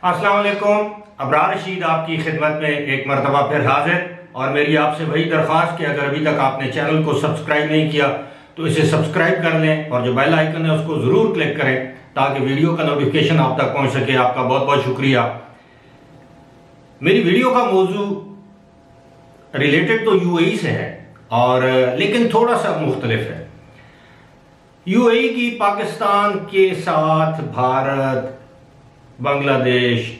अस्सलाम वालेकुम। अबरार रशीद आपकी खिदमत में एक मरतबा फिर हाजिर, और मेरी आपसे वही दरख्वास्त कि अगर अभी तक आपने चैनल को सब्सक्राइब नहीं किया तो इसे सब्सक्राइब कर लें और जो बेल आइकन है उसको ज़रूर क्लिक करें ताकि वीडियो का नोटिफिकेशन आप तक पहुंच सके। आपका बहुत बहुत शुक्रिया। मेरी वीडियो का मौजू रिलेटेड तो यूएई से है और लेकिन थोड़ा सा मुख्तलिफ है। यूएई की पाकिस्तान के साथ भारत, बांग्लादेश,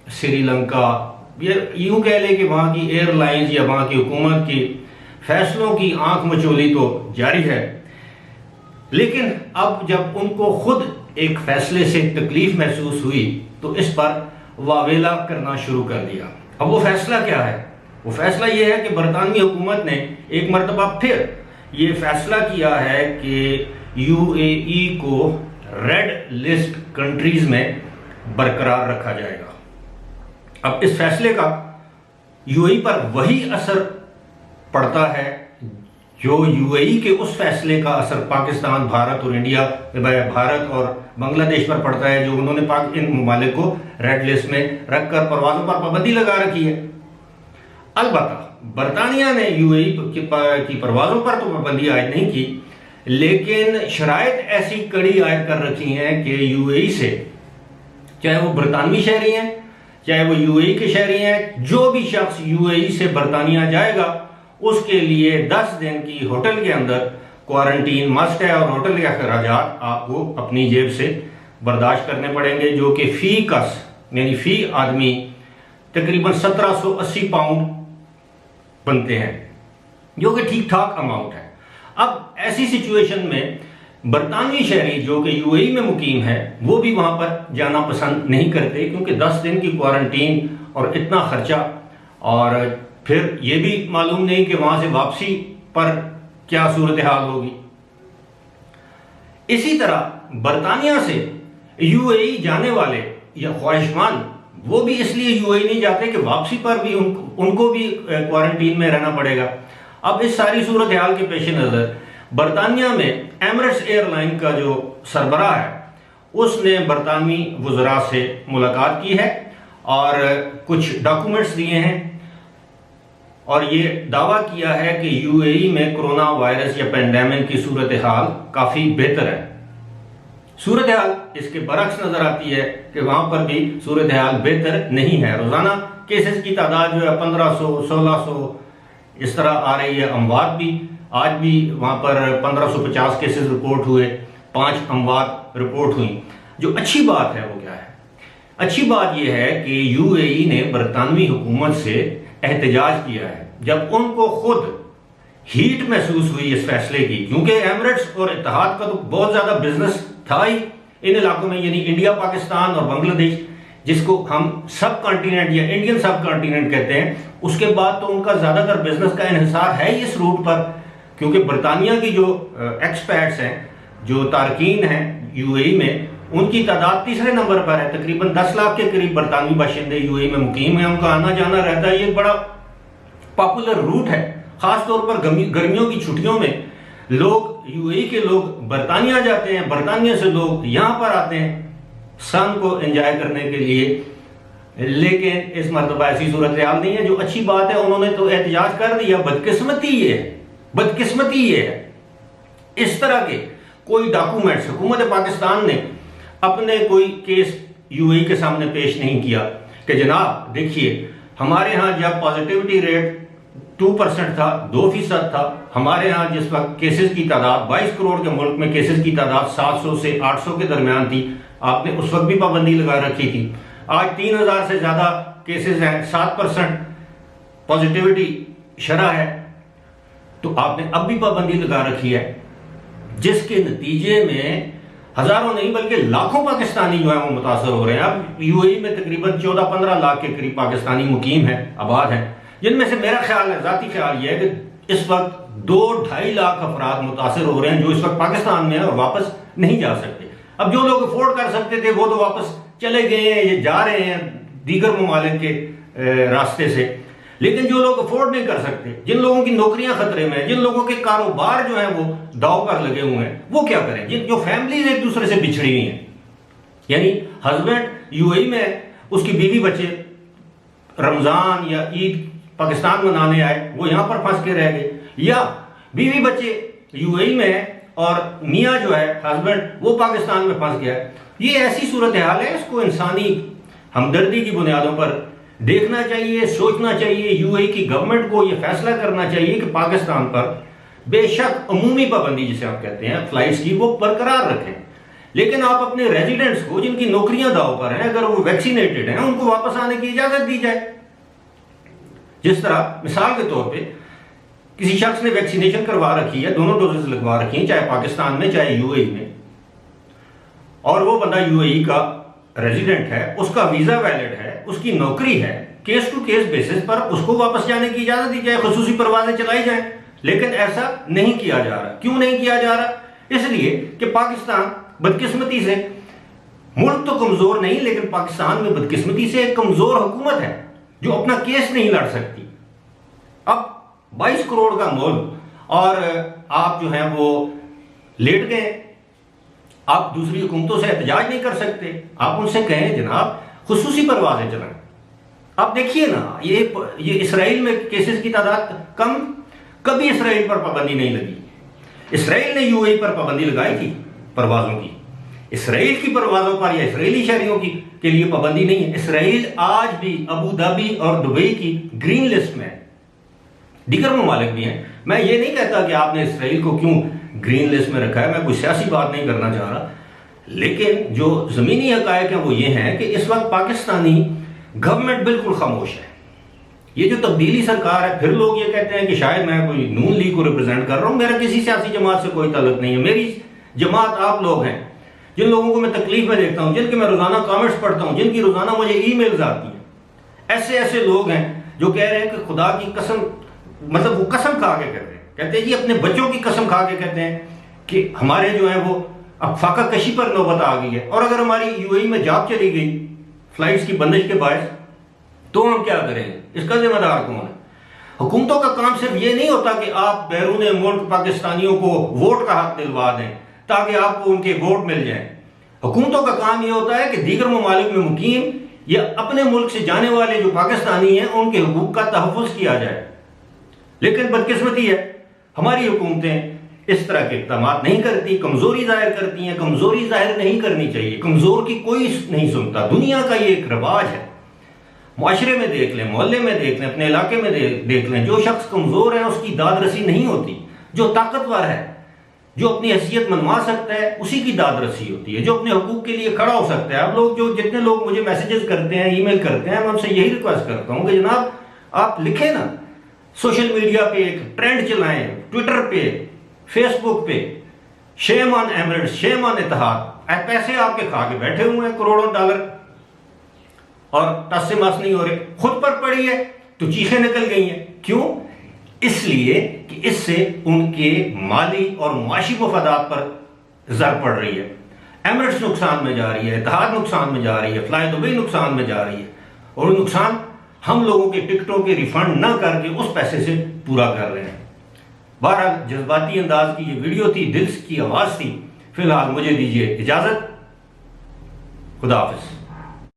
श्रीलंका, ये यूं कह ले कि वहाँ की एयरलाइंस या वहाँ की हुकूमत की फैसलों की आंख मचोली तो जारी है, लेकिन अब जब उनको खुद एक फैसले से तकलीफ महसूस हुई तो इस पर वावेला करना शुरू कर दिया। अब वो फैसला क्या है? वो फैसला ये है कि बरतानवी हुकूमत ने एक मरतबा फिर ये फैसला किया है कि यूएई को रेड लिस्ट कंट्रीज में बरकरार रखा जाएगा। अब इस फैसले का यूएई पर वही असर पड़ता है जो यूएई के उस फैसले का असर पाकिस्तान, भारत और इंडिया, भारत और बांग्लादेश पर पड़ता है, जो उन्होंने इन ममालिक को रेड लिस्ट में रखकर परवाजों पर पाबंदी लगा रखी है। अलबत्ता बरतानिया ने यूएई की परवाजों पर तो पाबंदी आयद नहीं की, लेकिन शराइत ऐसी कड़ी आयद कर रखी हैं कि यूएई से, चाहे वो बरतानवी शहरी हैं, चाहे वो यूएई के शहरी हैं, जो भी शख्स यूएई से बरतानिया जाएगा उसके लिए 10 दिन की होटल के अंदर क्वारंटीन मस्ट है और होटल के अखराजात आपको अपनी जेब से बर्दाश्त करने पड़ेंगे, जो कि फी कस यानी फी आदमी तकरीबन 1780 पाउंड बनते हैं, जो कि ठीक ठाक अमाउंट है। अब ऐसी सिचुएशन में बरतानवी शहरी जो कि यूएई में मुकीम है वो भी वहां पर जाना पसंद नहीं करते, क्योंकि 10 दिन की क्वारंटीन और इतना खर्चा, और फिर ये भी मालूम नहीं कि वहां से वापसी पर क्या सूरत हाल होगी। इसी तरह बरतानिया से यूएई जाने वाले या ख्वाहिशमंद वो भी इसलिए यूएई नहीं जाते कि वापसी पर भी उनको भी क्वारंटीन में रहना पड़ेगा। अब इस सारी सूरत हाल के पेश नजर बरतानिया में एमिरेट्स एयरलाइन का जो सरबराह है उसने बरतानवी वज़रा से मुलाकात की है और कुछ डॉक्यूमेंट्स दिए हैं और ये दावा किया है कि यूएई में कोरोना वायरस या पेंडेमिक की सूरत हाल काफ़ी बेहतर है। सूरत हाल इसके बरक्स नजर आती है कि वहां पर भी सूरत हाल बेहतर नहीं है। रोजाना केसेस की तादाद जो है 1500, 1600 इस तरह आ रही है। अमवात भी आज भी वहां पर 1550 केसेस रिपोर्ट हुए, 5 अमवात रिपोर्ट हुई। जो अच्छी बात है वो क्या है? अच्छी बात यह है कि यूएई ने बरतानवी हुकूमत से एहतजाज किया है जब उनको खुद हीट महसूस हुई इस फैसले की, क्योंकि एमिरेट्स और इत्तेहाद का तो बहुत ज्यादा बिजनेस था ही इन इलाकों में, यानी इंडिया, पाकिस्तान और बांग्लादेश, जिसको हम सब कॉन्टिनेंट या इंडियन सब कॉन्टिनेंट कहते हैं। उसके बाद तो उनका ज्यादातर बिजनेस का इन्हिसार है ही इस रूट पर, क्योंकि बरतानिया की जो एक्सपर्ट्स हैं, जो तारकीन हैं यूएई में, उनकी तादाद तीसरे नंबर पर है। तकरीबन 10 लाख के करीब बरतानवी बाशिंदे यूएई में मुकीम है, उनका आना जाना रहता है। ये बड़ा पॉपुलर रूट है, खासतौर पर गर्मियों की छुट्टियों में लोग, यूएई के लोग बरतानिया जाते हैं, बरतानिया से लोग यहां पर आते हैं सन को एंजॉय करने के लिए। लेकिन इस मरतबा ऐसी सूरत हाल नहीं है, जो अच्छी बात है। उन्होंने तो एहतजाज कर दिया। बदकिस्मती ये है इस तरह के कोई डॉक्यूमेंट्स हुकूमत पाकिस्तान ने अपने कोई केस यूएई के सामने पेश नहीं किया कि जनाब देखिए, हमारे यहां जब पॉजिटिविटी रेट 2% था, 2% था, हमारे यहाँ जिस वक्त केसेस की तादाद 22 करोड़ के मुल्क में केसेस की तादाद 700 से 800 के दरमियान थी, आपने उस वक्त भी पाबंदी लगा रखी थी। आज 3000 से ज्यादा केसेस हैं, 7% पॉजिटिविटी शरह है, तो आपने अब भी पाबंदी लगा रखी है, जिसके नतीजे में हजारों नहीं बल्कि लाखों पाकिस्तानी जो है वो मुतासर हो रहे हैं। अब यूएई में तकरीबन 14-15 लाख के करीब पाकिस्तानी मुकीम है, आबाद हैं, जिनमें से मेरा ख्याल है, जाती ख्याल यह है कि इस वक्त 2-2.5 लाख अफराद मुतासर हो रहे हैं जो इस वक्त पाकिस्तान में है और वापस नहीं जा सकते। अब जो लोग अफोर्ड कर सकते थे वो तो वापस चले गए हैं, ये जा रहे हैं दीगर ममालिक के रास्ते से, लेकिन जो लोग अफोर्ड नहीं कर सकते, जिन लोगों की नौकरियां खतरे में हैं, जिन लोगों के कारोबार जो हैं वो दांव पर लगे हुए हैं, वो क्या करें? जो फैमिलीज एक दूसरे से बिछड़ी हुई हैं, यानी हस्बैंड यूएई में उसकी बीवी बच्चे रमजान या ईद पाकिस्तान मनाने आए, वो यहां पर फंस के रह गए, या बीवी बच्चे यूएई में है और मियाँ जो है हस्बैंड वो पाकिस्तान में फंस गया है। ये ऐसी सूरत हाल है, इसको इंसानी हमदर्दी की बुनियादों पर देखना चाहिए, सोचना चाहिए। यूएई की गवर्नमेंट को यह फैसला करना चाहिए कि पाकिस्तान पर बेशक अमूमी पाबंदी जिसे आप कहते हैं फ्लाइट्स की, वो बरकरार रखें, लेकिन आप अपने रेजिडेंट्स को जिनकी नौकरियां दांव पर हैं, अगर वो वैक्सीनेटेड हैं, उनको वापस आने की इजाजत दी जाए। जिस तरह मिसाल के तौर पे किसी शख्स ने वैक्सीनेशन करवा रखी है, दोनों डोजेस लगवा रखी हैं, चाहे पाकिस्तान में चाहे यूएई में, और वो बंदा यूएई का रेजिडेंट है, उसका वीजा वैलिड है, उसकी नौकरी है, केस टू केस बेसिस पर उसको वापस जाने की इजाजत दी जाए, खुसूसी परवाजें चलाई जाएं। लेकिन ऐसा नहीं किया जा रहा। क्यों नहीं किया जा रहा? इसलिए कि पाकिस्तान बदकिस्मती से, मुल्क तो कमजोर नहीं, लेकिन पाकिस्तान में बदकिस्मती से एक कमजोर हुकूमत है जो अपना केस नहीं लड़ सकती। अब 22 करोड़ का मुल्क और आप जो है वो लेट गए, आप दूसरी हुकूमतों से एहतजाज नहीं कर सकते। आप उनसे कहें जनाब खुसूसी परवाजें चलाएं। आप देखिए ना, ये इसराइल में केसेस की तादाद कम, कभी इसराइल पर पाबंदी नहीं लगी। इसराइल ने यूएई पर पाबंदी लगाई थी परवाजों की, इसराइल की परवाजों पर या इसराइली शहरियों की के लिए पाबंदी नहीं है। इसराइल आज भी अबू धाबी और दुबई की ग्रीन लिस्ट में है, दीगर ममालिक भी हैं। मैं ये नहीं कहता कि आपने इसराइल को क्यों ग्रीन लिस्ट में रखा है, मैं कोई सियासी बात नहीं करना चाह रहा, लेकिन जो जमीनी हकायक है वो ये है कि इस वक्त पाकिस्तानी गवर्नमेंट बिल्कुल खामोश है। ये जो तब्दीली सरकार है, फिर लोग ये कहते हैं कि शायद मैं कोई नून लीग को रिप्रेजेंट कर रहा हूं, मेरा किसी सियासी जमात से कोई ताल्लुक नहीं है। मेरी जमात आप लोग हैं, जिन लोगों को मैं तकलीफ में देखता हूं, जिनके मैं रोजाना कमेंट्स पढ़ता हूं, जिनकी रोजाना मुझे ईमेल्स आती हैं। ऐसे ऐसे लोग हैं जो कह रहे हैं कि खुदा की कसम, मतलब वो कसम खा के कहते हैं जी, अपने बच्चों की कसम खा के कहते हैं कि हमारे जो है वो अब फाका कशी पर नौबत आ गई है, और अगर हमारी यूएई में जॉब चली गई फ्लाइट्स की बंदिश के बायस, तो हम क्या करेंगे? इसका जिम्मेदार कौन है? हुकूमतों का काम सिर्फ ये नहीं होता कि आप बैरून मुल्क पाकिस्तानियों को वोट का हक दिलवा दें ताकि आपको उनके वोट मिल जाए। हुकूमतों का काम यह होता है कि दीगर ममालिक में मुकीम या अपने मुल्क से जाने वाले जो पाकिस्तानी हैं उनके हुकूक का तहफ़्फ़ुज़ किया जाए। लेकिन बदकिस्मती है, हमारी हुकूमतें इस तरह के इक़दाम नहीं करती, कमजोरी जाहिर करती हैं। कमजोरी जाहिर नहीं करनी चाहिए, कमजोर की कोई नहीं सुनता। दुनिया का ये एक रवाज है, मुआशरे में देख लें, मोहल्ले में देख लें, अपने इलाके में देख लें, जो शख्स कमजोर है उसकी दाद रसी नहीं होती। जो ताकतवर है, जो अपनी हैसियत मनवा सकता है, उसी की दाद रसी होती है, जो अपने हकूक के लिए खड़ा हो सकता है। आप लोग जो जितने लोग मुझे मैसेजेस करते हैं, ईमेल करते हैं, मैं उनसे यही रिक्वेस्ट करता हूं कि जनाब आप लिखें ना, सोशल मीडिया पे एक ट्रेंड चलाएं, ट्विटर पे, फेसबुक पे, shame on Emirates, shame on Etihad. पैसे आपके खा के बैठे हुए हैं करोड़ों डॉलर और टस से मस नहीं हो रहे। खुद पर पड़ी है तो चीखें निकल गई हैं। क्यों? इसलिए कि इससे उनके माली और मुआशी मफादात पर जर पड़ रही है। एमिरेट्स नुकसान में जा रही है, इत्तेहाद नुकसान में जा रही है, फ्लाई दुबई नुकसान में जा रही है, और नुकसान हम लोगों के टिकटों के रिफंड ना करके उस पैसे से पूरा कर रहे हैं। बहरहाल जज्बाती अंदाज की ये वीडियो थी, दिल की आवाज थी। फिलहाल मुझे दीजिए इजाजत। खुदा हाफिज।